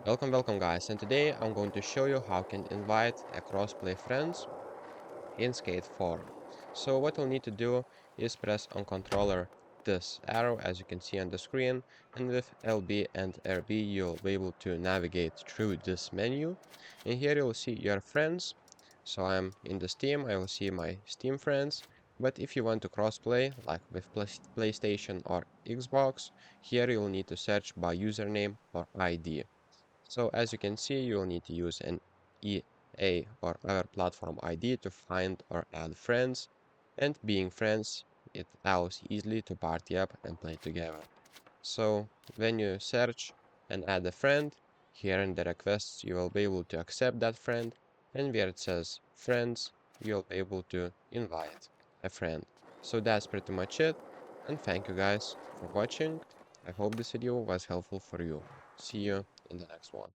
Welcome guys, and today I'm going to show you how you can invite a crossplay friends in Skate 4. So what you'll need to do is press on controller this arrow as you can see on the screen, and with LB and RB you'll be able to navigate through this menu. And here you'll see your friends. So I'm in the Steam, I will see my Steam friends. But if you want to crossplay, like with PlayStation or Xbox, here you'll need to search by username or ID. So as you can see, you'll need to use an EA or other platform ID to find or add friends, and being friends, it allows easily to party up and play together. So when you search and add a friend, here in the requests, you will be able to accept that friend, and where it says friends, you'll be able to invite a friend. So that's pretty much it, and thank you guys for watching. I hope this video was helpful for you. See you in the next one.